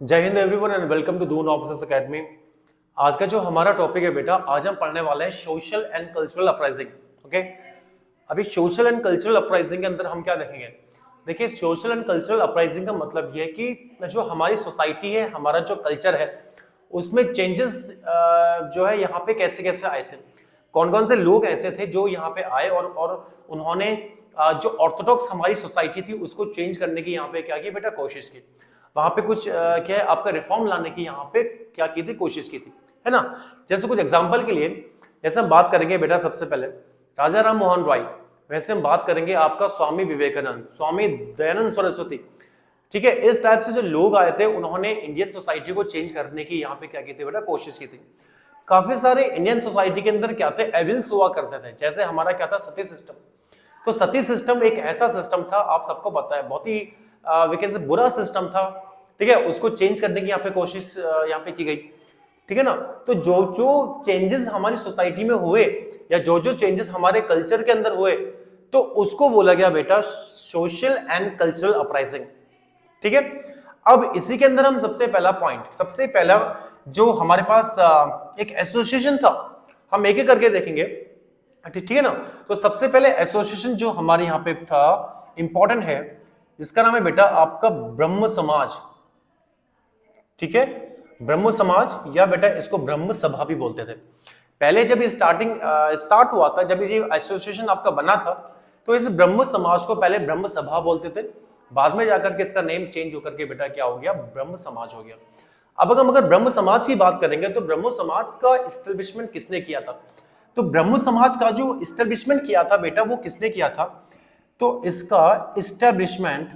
जय हिंद everyone and welcome to Doon officers academy. आज का जो हमारा टॉपिक है बेटा, आज हम पढ़ने वाले हैं social and cultural uprising. Okay, अभी सोशल एंड कल्चरल अपराइजिंग के अंदर हम क्या देखेंगे? देखिए, सोशल एंड कल्चरल अपराइजिंग का मतलब ये है कि जो हमारी सोसाइटी है, हमारा जो कल्चर है, उसमें चेंजेस जो है यहाँ पे कैसे कैसे आए थे, कौन कौन से लोग ऐसे थे जो यहाँ पे आए और उन्होंने जो ऑर्थोडॉक्स हमारी सोसाइटी थी उसको चेंज करने की यहाँ पे क्या की बेटा, कोशिश की। वहां पे कुछ क्या है आपका रिफॉर्म लाने की यहाँ पे क्या की थी, कोशिश की थी, है ना। जैसे कुछ एग्जांपल के लिए, जैसे हम बात करेंगे बेटा, सबसे पहले राजा राम मोहन राय, वैसे हम बात करेंगे आपका स्वामी विवेकानंद, स्वामी दयानंद सरस्वती। ठीक है, इस टाइप से जो लोग आए थे उन्होंने इंडियन सोसाइटी को चेंज करने की यहाँ पे क्या की थी बेटा, कोशिश की थी। काफी सारे इंडियन सोसाइटी के अंदर क्या थे, एविल्स हुआ करते थे। जैसे हमारा क्या था, सती सिस्टम। तो सती सिस्टम एक ऐसा सिस्टम था, आप सबको पता है, बहुत ही वी से बुरा सिस्टम था। ठीक है, उसको चेंज करने की यहाँ पे कोशिश यहाँ पे की गई। ठीक है ना। तो जो जो चेंजेस हमारी सोसाइटी में हुए या जो जो चेंजेस हमारे कल्चर के अंदर हुए, तो उसको बोला गया बेटा सोशल एंड कल्चरल अपराइजिंग। ठीक है, अब इसी के अंदर हम सबसे पहला पॉइंट, सबसे पहला जो हमारे पास एक एसोसिएशन था, हम एक एक करके देखेंगे। ठीक है ना। तो सबसे पहले एसोसिएशन जो हमारे यहाँ पे था, इंपॉर्टेंट है, जिसका नाम है बेटा आपका ब्रह्म समाज। ठीक है, ब्रह्म समाज या बेटा इसको ब्रह्म सभा भी बोलते थे। पहले जब ये स्टार्ट हुआ था, जब ये एसोसिएशन आपका बना था, तो इस ब्रह्म समाज को पहले ब्रह्म सभा बोलते थे। बाद में जाकर के इसका नेम चेंज होकर के बेटा क्या हो गया, ब्रह्म समाज हो गया। अब अगर ब्रह्म समाज की बात करेंगे, तो ब्रह्म समाज का इस्टेब्लिशमेंट किसने किया था? तो ब्रह्म समाज का जो इस्टेब्लिशमेंट किया था बेटा, वो किसने किया था? तो इसका इस्टेब्लिशमेंट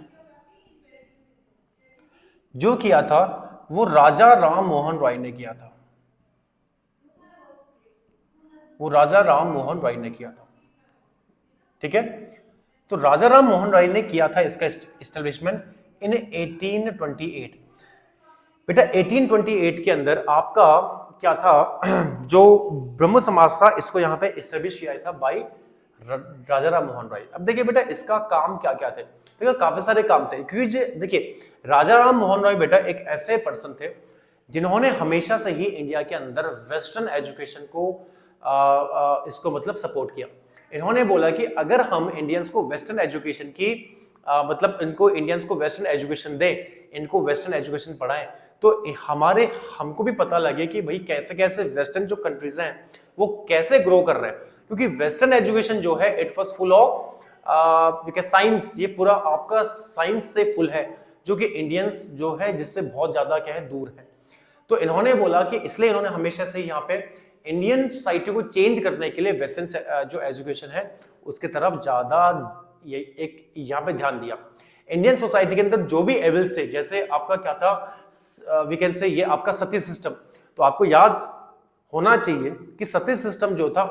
जो किया था वो राजा राम मोहन राय ने किया था। वो राजा राम मोहन राय ने किया था। ठीक है, तो राजा राम मोहन राय ने किया था इसका इस्टेब्लिशमेंट इन 1828। बेटा 1828 के अंदर आपका क्या था, जो ब्रह्म समाज था, इसको यहाँ पे इस्टेब्लिश किया था बाय राजा राम मोहन राय। अब देखिए बेटा, इसका काम क्या क्या थे? देखो काफी सारे काम थे, क्योंकि देखिए राजा राम मोहन राय बेटा एक ऐसे पर्सन थे जिन्होंने हमेशा से ही इंडिया के अंदर वेस्टर्न एजुकेशन को इसको मतलब सपोर्ट किया। इन्होंने बोला कि अगर हम इंडियंस को वेस्टर्न एजुकेशन की मतलब इनको इंडियंस को वेस्टर्न एजुकेशन दे, इनको वेस्टर्न एजुकेशन पढ़ाएं, तो हमको भी पता लगे कि भाई कैसे कैसे वेस्टर्न जो कंट्रीज हैं वो कैसे ग्रो कर रहे हैं। क्योंकि वेस्टर्न एजुकेशन जो है it was full of science, ये पूरा आपका साइंस से फुल है, जो कि इंडियंस जो है जिससे बहुत ज्यादा क्या है, दूर है। तो इन्होंने बोला कि इसलिए इन्होंने हमेशा से यहाँ पे इंडियन सोसाइटी को चेंज करने के लिए वेस्टर्न जो एजुकेशन है उसके तरफ ज्यादा ये एक यहाँ पे ध्यान दिया। इंडियन सोसाइटी के अंदर जो भी एविल्स थे, जैसे आपका क्या था, वी कैन से ये आपका सती सिस्टम। तो आपको याद होना चाहिए कि सती सिस्टम जो था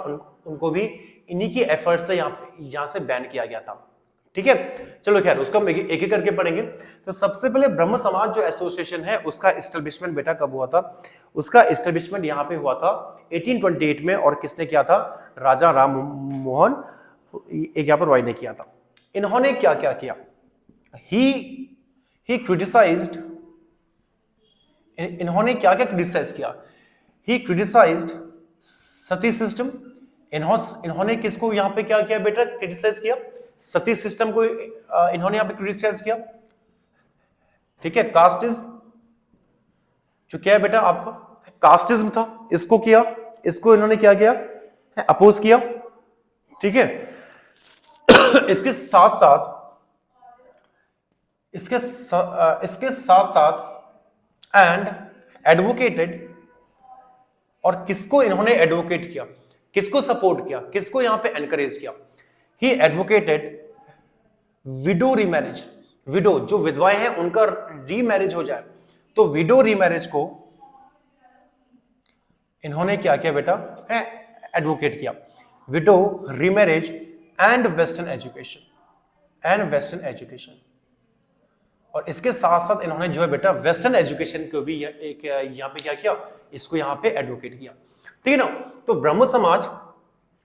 उनको भी इन्हीं की एफर्ट से यहाँ से बैन किया गया था। ठीक है, चलो खैर उसको हम एक एक करके पढ़ेंगे। तो सबसे पहले ब्रह्म समाज जो एसोसिएशन है उसका एस्टेब्लिशमेंट बेटा कब हुआ था? उसका एस्टेब्लिशमेंट यहाँ पे हुआ था 1828 में, और किसने किया था? राजा राम मोहन एक यहाँ पर राय ने किया था। इन्होंने क्या क्या किया? ही क्रिटिसाइज्ड, इन्होंने क्या क्या क्रिटिसाइज किया? ही क्रिटिसाइज्ड सती सिस्टम। इन्होंने किसको यहाँ पे क्या किया बेटा, क्रिटिसाइज किया? सती सिस्टम को इन्होंने यहाँ पे क्रिटिसाइज किया। ठीक है, कास्टिज्म जो क्या है बेटा आपका कास्टिज्म था, इसको किया, इसको इन्होंने क्या किया, अपोज किया। ठीक है, इसके साथ साथ एंड एडवोकेटेड, और किसको इन्होंने एडवोकेट किया, किसको सपोर्ट किया, किसको यहां पे एनकरेज किया? ही एडवोकेटेड विडो रीमैरिज। विडो जो विधवाएं हैं उनका रीमैरिज हो जाए, तो विडो रीमैरिज को इन्होंने क्या किया बेटा, एडवोकेट किया। Window remarriage and western education, और इसके साथ साथ इन्होंने जो है बेटा वेस्टर्न एजुकेशन को भी एक यहाँ पे क्या किया, इसको यहाँ पे एडवोकेट किया। ठीक है ना। तो ब्रह्म समाज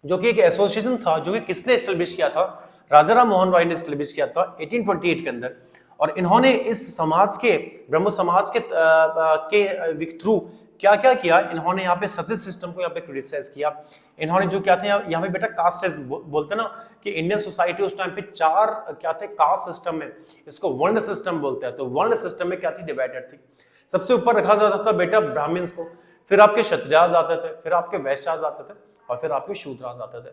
जो कि एक एसोसिएशन था, जो कि किसने एस्टेब्लिश किया था? राजा राम मोहन राय ने एस्टेब्लिश किया था 1828 के अंदर। और इन्होंने इस समाज के ब्रह्म समाज के थ्रू क्या क्या किया, इन्होंने यहाँ पे सती सिस्टम को यहाँ पे क्रिटिसाइज किया। इन्होंने जो क्या थे यहाँ पे बेटा कास्ट बोलते ना कि इंडियन सोसाइटी उस टाइम पे 4 क्या थे कास्ट सिस्टम में, इसको वर्ण सिस्टम बोलते हैं। तो वर्ण सिस्टम में क्या थी, डिवाइडेड थी। सबसे ऊपर रखा जाता था बेटा ब्राह्मण्स को, फिर आपके क्षत्रियास आते थे, फिर आपके वैश्यास आते थे और फिर आपके शूद्रास आते थे।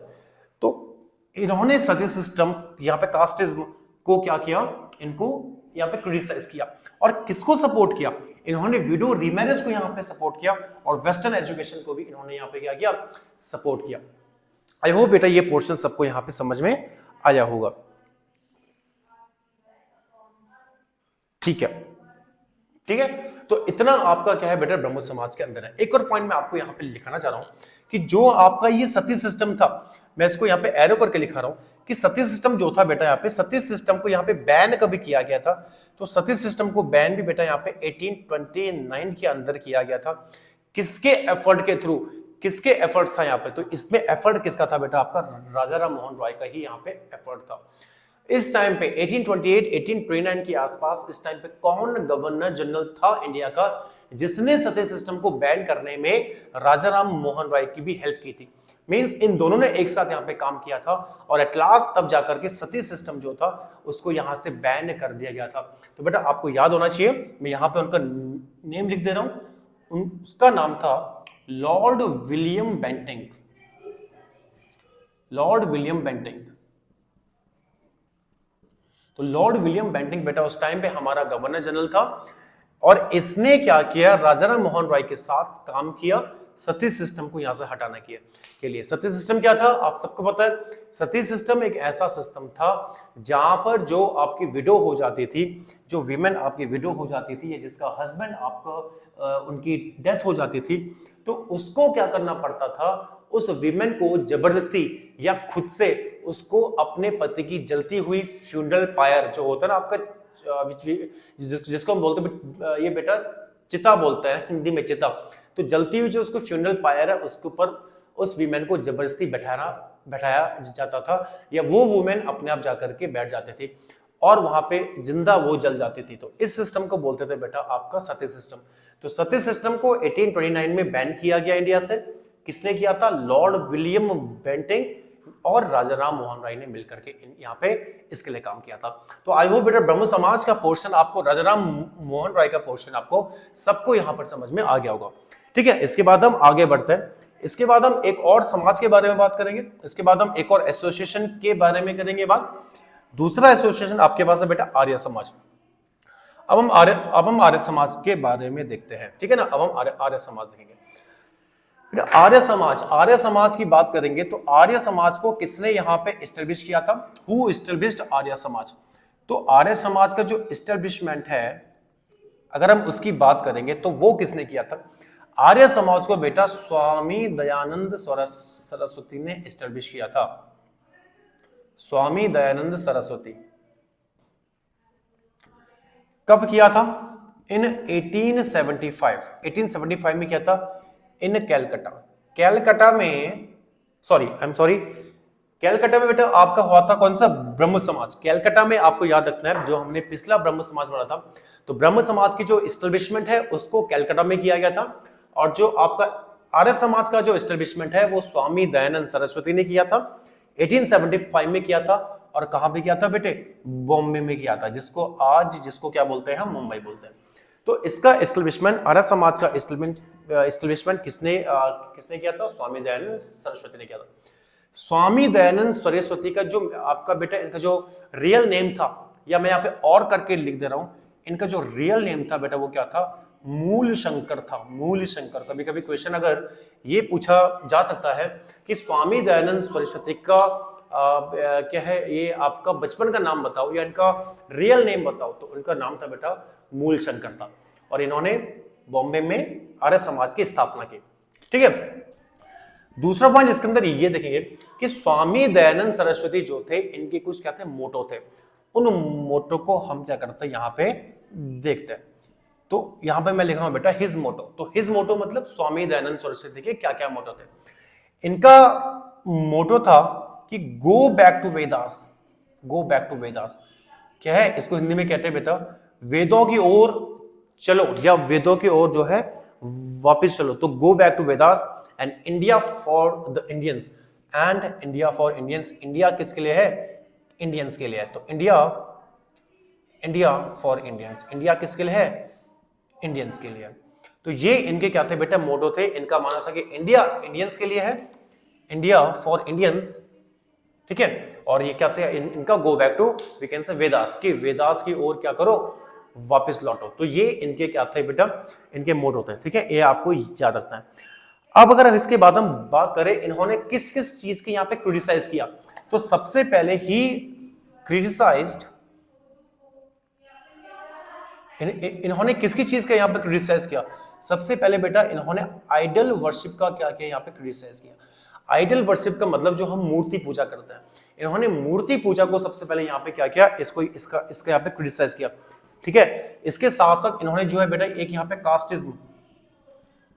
तो इन्होंने सती सिस्टम यहाँ पे कास्टिज्म को क्या किया, इनको यहाँ पे क्रिटिसाइज किया। और किसको सपोर्ट किया, इन्होंने विडो रीमैरिज को यहाँ पे सपोर्ट किया और वेस्टर्न एजुकेशन को भी इन्होंने यहाँ पे क्या किया, सपोर्ट किया। आई होप बेटा ये पोर्शन सबको यहाँ पे समझ में आया होगा। ठीक है, ठीक है। तो इतना आपका क्या है बेटा ब्रह्म समाज के अंदर है। एक और पॉइंट मैं आपको यहाँ पे लिखाना चाह रहा हूं कि जो आपका ये सती सिस्टम था, मैं इसको यहाँ पे एरो करके लिखा रहा हूं कि सती सिस्टम जो था बेटा, यहाँ पे सती सिस्टम को यहाँ पे बैन कभी किया गया था। तो सती सिस्टम को बैन भी बेटा यहाँ पे 1829 के अंदर किया गया था। किसके एफर्ट के थ्रू, किसके एफर्ट था यहाँ पे, तो इसमें एफर्ट किसका था बेटा, आपका राजा राम मोहन रॉय का ही यहाँ पे एफर्ट था। इस टाइम पे 1828 1829 के आसपास इस टाइम पे कौन गवर्नर जनरल था इंडिया का जिसने सती सिस्टम को बैन करने में राजा राम मोहन रॉय की भी हेल्प की थी। मींस इन दोनों ने एक साथ यहाँ पे काम किया था और एट लास्ट तब जाकर के सती सिस्टम जो था उसको यहाँ से बैन कर दिया गया था। तो बेटा आपको याद होना चाहिए, मैं यहाँ पे उनका नेम लिख दे रहा हूं, उसका नाम था Lord William Bentinck. Lord William Bentinck. तो लॉर्ड विलियम बेंटिंग बेटा उस टाइम पे हमारा गवर्नर जनरल था और इसने क्या किया, राजा राम मोहन रॉय के साथ काम किया सती सिस्टम को यहां से हटाने के लिए। सती सिस्टम क्या था, आप सबको पता है। सती सिस्टम एक ऐसा सिस्टम था जहां पर जो आपकी विडो हो जाती थी, जो विमेन आपकी विडो हो जाती थी या जिसका हस्बैंड आपका उनकी डेथ हो जाती थी, तो उसको क्या करना पड़ता था, उस विमेन को जबरदस्ती या खुद से उसको अपने पति की जलती हुई फ्यूनरल पायर जो होता है ना आपका, जिसको हम बोलते हैं ये बेटा चिता बोलते हैं हिंदी में, चिता। तो जलती हुई जो उसको फ्यूनरल पायर है उसके ऊपर उस विमेन को जबरदस्ती बैठाया जाता था या वो वुमेन अपने आप जाकर के बैठ जाते थे और वहां पे जिंदा वो जल जाती थी। तो इस सिस्टम को बोलते थे बेटा आपका सती सिस्टम। तो सती सिस्टम को 1829 में बैन किया गया इंडिया से। किसने किया था, लॉर्ड विलियम बेंटिंग और राजा राम मोहन राय ने मिलकर के यहाँ पे इसके लिए काम किया था। तो आई होप बेटा ब्रह्म समाज का पोर्शन आपको, राजा राम मोहन राय का पोर्शन आपको सबको यहाँ पर समझ में आ गया होगा। ठीक है, इसके बाद हम आगे बढ़ते हैं। इसके बाद हम एक और समाज के बारे में बात करेंगे। इसके बाद हम एक और एसोसिएशन के बारे में करेंगे बात। दूसरा एसोसिएशन आपके पास है बेटा आर्य समाज। अब हम आर्य समाज के बारे में देखते हैं। ठीक है ना, अब हम आर्य समाज देखेंगे। आर्य समाज की बात करेंगे तो आर्य समाज को किसने यहाँ पे एस्टेब्लिश किया था, हु एस्टेब्लिश्ड आर्य समाज। तो आर्य समाज का जो एस्टेब्लिशमेंट है अगर हम उसकी बात करेंगे तो वो किसने किया था, आर्य समाज को बेटा स्वामी दयानंद सरस्वती ने एस्टेब्लिश किया था। स्वामी दयानंद सरस्वती कब किया था, इन 1875 में किया था इन कैलकाटा में, कैलकाटा में बेटा आपका हुआ था कौन सा, ब्रह्म समाज। कैलकाटा में आपको याद रखना है जो हमने पिछला ब्रह्म समाज पढ़ा था, तो ब्रह्म समाज की जो एस्टेब्लिशमेंट है उसको कैलकाटा में किया गया था और जो आपका आर्य समाज का जो एस्टेब्लिशमेंट है वो स्वामी दयानंद सरस्वती ने किया था 1875 में किया था। और कहां पे किया था बेटे, बॉम्बे में किया था, जिसको क्या बोलते हैं हम, मुंबई बोलते हैं। तो इसका एस्टेब्लिशमेंट, आर्य समाज का एस्टेब्लिशमेंट किसने किया था, स्वामी दयानंद सरस्वती ने किया था। स्वामी दयानंद सरस्वती का जो आपका बेटा इनका जो रियल नेम था, या मैं यहाँ पे और करके लिख दे रहा हूं, इनका जो रियल नेम था बेटा वो क्या था, मूल शंकर था। मूल शंकर। कभी कभी क्वेश्चन अगर ये पूछा जा सकता है कि स्वामी दयानंद सरस्वती का क्या है ये आपका बचपन का नाम बताओ या इनका रियल नेम बताओ, तो उनका नाम था बेटा मूल शंकर था और इन्होंने बॉम्बे में आर्य समाज की स्थापना की। ठीक है, दूसरा पॉइंट इसके अंदर ये देखेंगे कि स्वामी दयानंद सरस्वती जो थे इनके कुछ क्या थे, मोटो थे। उन मोटो को हम क्या करते हैं यहाँ पे देखते हैं। तो यहां पे मैं लिख रहा हूं बेटा हिज मोटो। तो हिज मोटो मतलब स्वामी दयानंद सरस्वती के क्या क्या मोटो थे। इनका मोटो था कि go back to Vedas. Go back to Vedas. क्या है, इसको हिंदी में कहते हैं बेटा वेदों की ओर चलो, या वेदों की ओर जो है वापस चलो। तो go back to Vedas and India for the Indians, and India for Indians. India किसके लिए है, इंडियंस के लिए है। तो India, India for Indians, India किसके लिए है, इंडियंस के लिए। तो ये इनके क्या थे बेटा, मोटो थे। इनका मानना था कि इंडिया इंडियंस के लिए है, इंडिया फॉर इंडियंस, ठीक है। और ये क्या थे, इनका go back to we can say Vedas, की वेदास की ओर क्या करो, वापस लौटो। तो ये इनके क्या थे बेटा, इनके मोटो थे, ठीक है। ये आपको याद रखना है। अब अगर हम इसके बाद हम बात करें इन्होंने किस किस चीज के यहाँ पे क्रिटिसाइज किया, तो सबसे पहले ही क्रिटिसाइज्ड, इन्होंने किसकी चीज का यहाँ पे क्रिटिसाइज किया, सबसे पहले बेटा इन्होंने आइडल वर्शिप का क्या किया, यहाँ पे क्रिटिसाइज किया। आइडल वर्शिप का मतलब जो हम मूर्ति पूजा करते हैं, इन्होंने मूर्ति पूजा को सबसे पहले यहाँ पे क्या किया, इसको इसका यहाँ पे क्रिटिसाइज किया, ठीक है। इसके साथ साथ इन्होंने जो है बेटा एक यहाँ पे कास्टिज्म,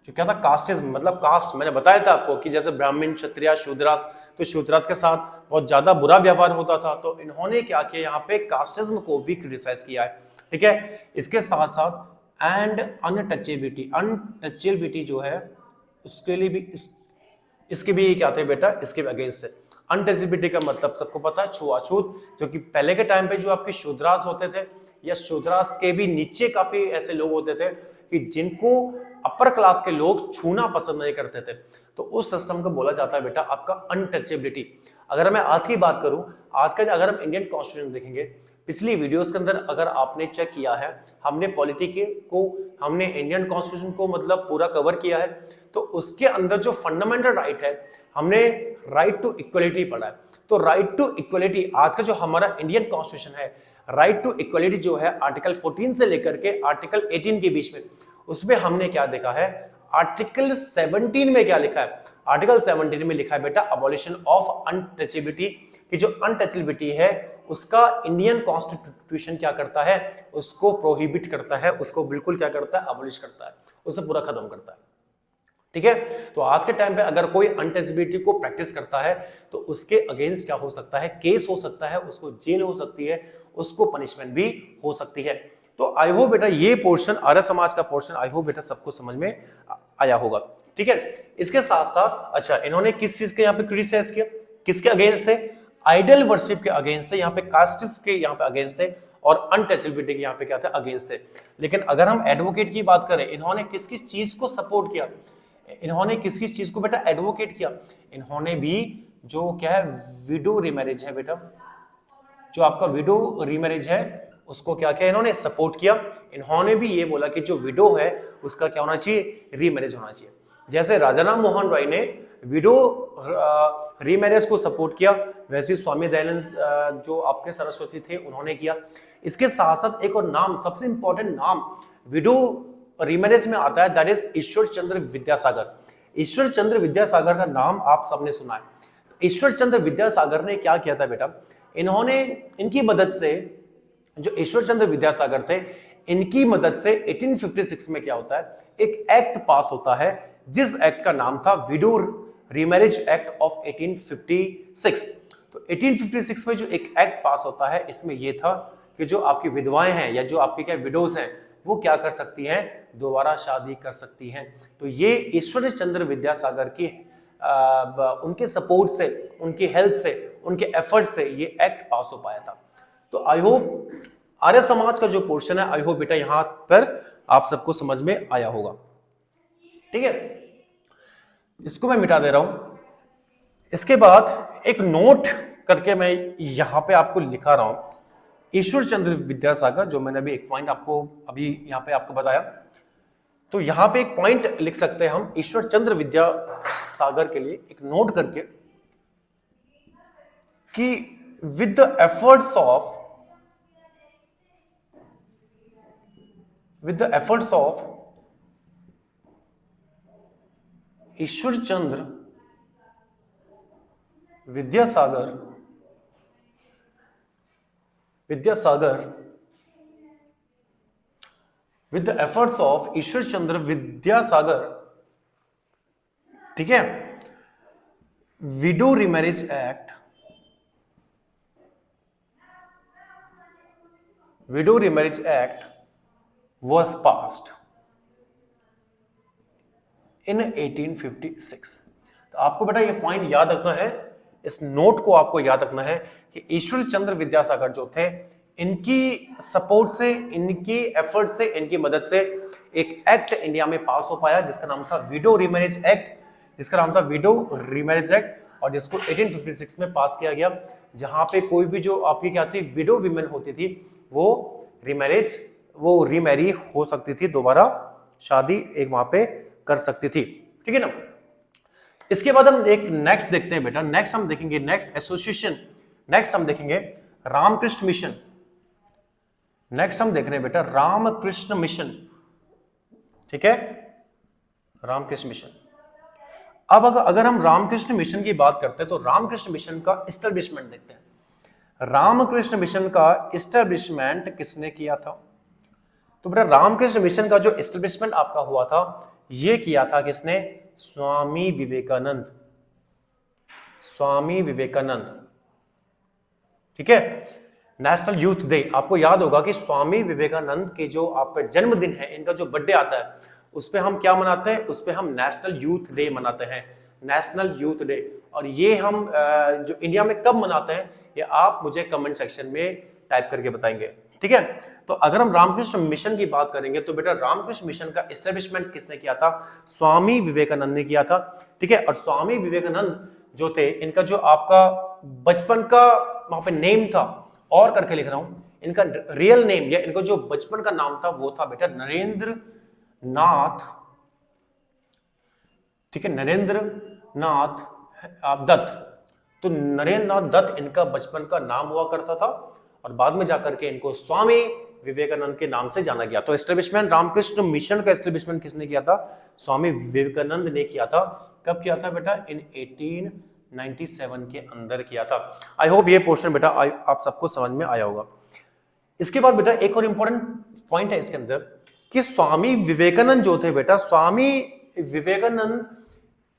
जो क्या था कास्टिज्म, मतलब कास्ट, मैंने बताया था आपको कि जैसे ब्राह्मण, क्षत्रिय, शूद्रास, तो शूद्रास के साथ बहुत ज्यादा बुरा व्यवहार होता था, तो इन्होंने क्या किया यहाँ पे कास्टिज्म को भी क्रिटिसाइज किया है, ठीक है। इसके साथ साथ एंड अनटचेबिलिटी, अनटचेबिलिटी जो है उसके लिए भी इसके भी क्या थे बेटा, इसके भी अगेंस्ट थे। अनटचेबिलिटी का मतलब सबको पता है, छुआछूत, जो कि पहले के टाइम पे जो आपके शूद्रास होते थे या शूद्रास के भी नीचे काफी ऐसे लोग होते थे कि जिनको अपर क्लास के लोग छूना पसंद नहीं करते थे, तो उस सिस्टम को बोला जाता है बेटा आपका अनटचेबिलिटी। अगर मैं आज की बात करूं, आज का अगर हम इंडियन कॉन्स्टिट्यूशन देखेंगे, पिछली वीडियोस के अंदर अगर आपने चेक किया है, हमने पॉलिटी को, हमने इंडियन कॉन्स्टिट्यूशन को मतलब पूरा कवर किया है, तो उसके अंदर जो फंडामेंटल राइट है, हमने राइट टू इक्वलिटी पढ़ा है। तो राइट टू इक्वलिटी, आज का जो हमारा इंडियन कॉन्स्टिट्यूशन है, राइट टू इक्वलिटी जो है आर्टिकल 14 से लेकर के आर्टिकल 18 के बीच में, उसमें हमने क्या देखा है, आर्टिकल 17 में क्या लिखा है, आर्टिकल 17 में लिखा है बेटा अबॉलिशन ऑफ अनटचेबिलिटी, कि जो अनटचेबिलिटी है उसका इंडियन कॉन्स्टिट्यूशन क्या करता है, उसको प्रोहिबिट करता है, उसको बिल्कुल क्या करता है, अबॉलिश करता है, उसे पूरा खत्म करता है, ठीक है। तो आज के टाइम पे अगर कोई अनटचेबिलिटी को प्रैक्टिस करता है तो उसके अगेंस्ट क्या हो सकता है, केस हो सकता है, उसको जेल हो सकती है, उसको पनिशमेंट भी हो सकती है। तो आई होप बेटा ये पोर्शन, आर्य समाज का पोर्शन आई होप बेटा सबको समझ में आया होगा, ठीक है। इसके साथ साथ अच्छा इन्होंने किस चीज के यहाँ पे क्रिटिसाइज किया, किसके अगेंस्ट थे, आइडल वर्शिप के अगेंस्ट थे, यहाँ पे कास्टिज्म के यहाँ पे अगेंस्ट थे, और अनटचेबिलिटी के यहाँ पे क्या थे, अगेंस्ट थे। लेकिन अगर हम एडवोकेट की बात करें, इन्होंने किस किस चीज को सपोर्ट किया, इन्होंने किस किस चीज को बेटा एडवोकेट किया, इन्होंने भी जो क्या है विडो रीमैरिज है बेटा, जो आपका विडो रीमैरिज है उसको क्या किया, इन्होंने सपोर्ट किया। इन्होंने भी ये बोला कि जो विडो है उसका क्या होना चाहिए, रीमैरिज होना चाहिए। जैसे राजा राम मोहन राय ने विडो रीमैरिज को सपोर्ट किया, वैसे स्वामी दयानंद जो आपके सरस्वती थे उन्होंने किया। इसके साथ साथ एक और नाम, सबसे इंपॉर्टेंट नाम विडो रीमैरिज में आता है, दैट इज ईश्वर चंद्र विद्यासागर। ईश्वर चंद्र विद्यासागर का नाम आप सबने सुना है। ईश्वर चंद्र विद्यासागर ने क्या किया था बेटा, इन्होंने, इनकी मदद से, जो ईश्वर चंद्र विद्यासागर थे, इनकी मदद से 1856 में क्या होता है, एक एक्ट पास होता है, जिस एक्ट का नाम था विडो रीमैरिज एक्ट ऑफ 1856। तो 1856 में जो एक एक्ट पास होता है, इसमें यह था कि जो आपकी विधवाएं हैं या जो आपकी क्या विडोज हैं, वो क्या कर सकती हैं, दोबारा शादी कर सकती हैं। तो ये ईश्वर चंद्र विद्यासागर की उनके सपोर्ट से, उनकी हेल्प से, उनके एफर्ट से ये एक्ट पास हो पाया था। तो आई होप आर्य समाज का जो पोर्शन है, आई होप बेटा यहां पर आप सबको समझ में आया होगा, ठीक है। इसको मैं मिटा दे रहा हूं। इसके बाद एक नोट करके मैं यहां पे आपको लिखा रहा हूं, ईश्वर चंद्र विद्यासागर, जो मैंने अभी एक पॉइंट आपको अभी यहां पे आपको बताया, तो यहां पे एक पॉइंट लिख सकते हैं हम ईश्वर चंद्र विद्यासागर के लिए, एक नोट करके, कि with the efforts of Ishwar Chandra Vidyasagar with the efforts of Ishwar Chandra Vidyasagar, ठीक है, window remarriage act window remarriage act was passed in 1856। तो आपको बेटा ये पॉइंट याद रखना है, इस नोट को आपको याद रखना है कि ईश्वर चंद्र विद्यासागर जो थे, इनकी सपोर्ट से, इनकी एफर्ट से, इनकी मदद से एक एक्ट इंडिया में पास हो पाया जिसका नाम था विडो रीमैरिज एक्ट, और जिसको 1856 में पास किया गया, जहां पे कोई भी जो आपकी क्या थी, विडो विमेन होती थी, वो रीमैरी हो सकती थी, दोबारा शादी एक वहां पे कर सकती थी। ठीक है ना। इसके बाद हम एक नेक्स्ट देखते हैं बेटा, नेक्स्ट हम देखेंगे रामकृष्ण मिशन। नेक्स्ट हम देख रहे हैं बेटा रामकृष्ण मिशन। ठीक है, रामकृष्ण मिशन। अब अगर हम रामकृष्ण मिशन की बात करते हैं तो रामकृष्ण मिशन का एस्टेब्लिशमेंट देखते हैं। रामकृष्ण मिशन का एस्टेब्लिशमेंट किसने किया था? तो बेटा रामकृष्ण मिशन का जो एस्टेब्लिशमेंट आपका हुआ था, ये किया था किसने? स्वामी विवेकानंद। ठीक है। नेशनल यूथ डे, आपको याद होगा कि स्वामी विवेकानंद के जो आपका जन्मदिन है, इनका जो बर्थडे आता है, उस पे हम क्या मनाते हैं? उस पे हम नेशनल यूथ डे मनाते हैं, नेशनल यूथ डे। और ये हम जो इंडिया में कब मनाते हैं, ये आप मुझे कमेंट सेक्शन में टाइप करके बताएंगे। ठीक है। तो अगर हम रामकृष्ण मिशन की बात करेंगे तो बेटा रामकृष्ण मिशन का एस्टेब्लिशमेंट किसने किया था? स्वामी विवेकानंद ने किया था। ठीक है। और स्वामी विवेकानंद जो थे, इनका जो आपका बचपन का वहां पे नेम था, और करके लिख रहा हूं, इनका रियल नेम या इनको जो बचपन का नाम था वो था बेटा नरेंद्र नाथ। ठीक है, नरेंद्र नाथ दत्त। तो नरेंद्र नाथ दत्त इनका बचपन का नाम हुआ करता था, और बाद में जाकर के इनको स्वामी विवेकानंद के नाम से जाना गया। तो एस्टेब्लिशमेंट, रामकृष्ण मिशन का एस्टेब्लिशमेंट किसने किया था? स्वामी विवेकानंद ने किया था। कब किया था बेटा? इन 1897 के अंदर किया था। आई होप ये पोर्शन बेटा आप सबको समझ में आया होगा। इसके बाद बेटा एक और इंपॉर्टेंट पॉइंट है इसके अंदर कि स्वामी विवेकानंद जो थे बेटा, स्वामी विवेकानंद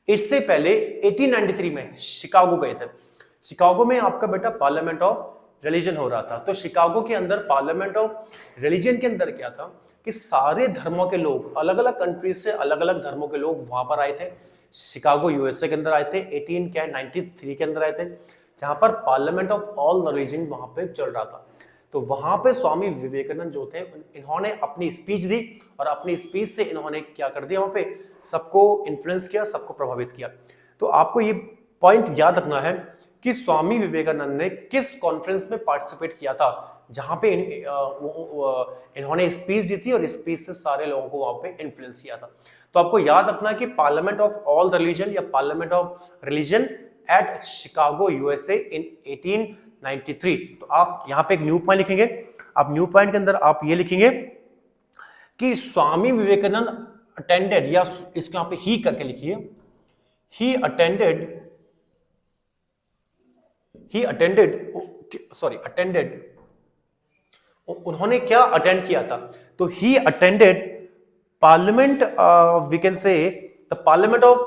इससे पहले 1893 में शिकागो गए थे। शिकागो में आपका बेटा पार्लियामेंट ऑफ रिलीजन हो रहा था। तो शिकागो के अंदर पार्लियामेंट ऑफ रिलीजन के अंदर क्या था कि सारे धर्मों के लोग, अलग अलग कंट्रीज से अलग अलग धर्मों के लोग वहां पर आए थे। शिकागो यूएसए के अंदर आए थे, 1893 के अंदर आए थे, जहां पर पार्लियामेंट ऑफ ऑल रिलीजन वहां पे चल रहा था। तो वहां पे स्वामी विवेकानंद जो थे, इन्होंने अपनी स्पीच दी, और अपनी स्पीच से इन्होंने क्या कर दिया, वहां पे सबको इन्फ्लुएंस किया, सबको प्रभावित किया। तो आपको ये पॉइंट याद रखना है कि स्वामी विवेकानंद ने किस कॉन्फ्रेंस में पार्टिसिपेट किया था, जहां पे इन्होंने स्पीच दी थी, और स्पीच से सारे लोगों को वहां पे इन्फ्लुएंस किया था। तो आपको याद रखना है कि पार्लियामेंट ऑफ ऑल रिलीजन या parliament of religion at Chicago USA in 1893। तो आप यहां पे एक न्यू पॉइंट लिखेंगे। आप न्यू पॉइंट के अंदर आप ये लिखेंगे कि स्वामी विवेकानंद अटेंडेड, या इसके यहां पे ही करके लिखिए, ही अटेंडेड, उन्होंने क्या अटेंड किया था? तो he attended parliament, we can say the parliament of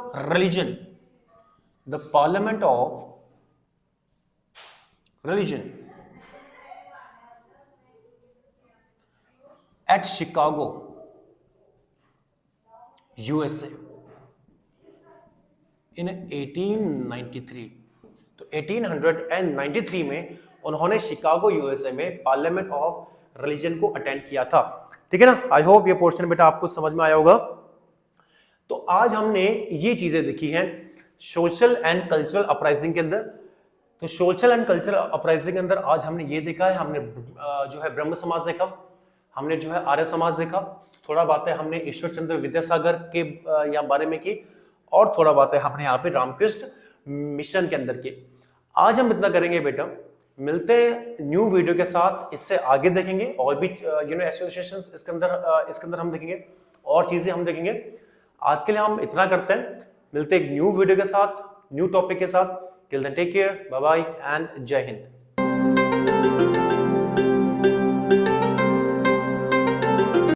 religion, at Chicago USA in 1893। तो 1893 में उन्होंने शिकागो यूएसए में पार्लियामेंट ऑफ रिलीजन को अटेंड किया था। ठीक है ना। आई होप ये पोर्शन बेटा आपको समझ में आया होगा। तो आज हमने ये चीजें देखी हैं सोशल एंड कल्चरल अपराइजिंग के अंदर। तो सोशल एंड कल्चरल अपराइजिंग के अंदर आज हमने ये देखा है, हमने जो है ब्रह्म समाज देखा, हमने जो है आर्य समाज देखा, थोड़ा बातें हमने ईश्वर चंद्र विद्यासागर के या बारे में की, और थोड़ा बातें हमने यहाँ पे रामकृष्ण मिशन के अंदर की। आज हम इतना करेंगे बेटा, मिलते हैं न्यू वीडियो के साथ, इससे आगे देखेंगे और भी एसोसिएशंस इसके अंदर हम देखेंगे, और चीजें हम देखेंगे। आज के लिए हम इतना करते हैं, मिलते हैं एक न्यू वीडियो के साथ, न्यू टॉपिक के साथ। Till then take care, bye bye and जय हिंद।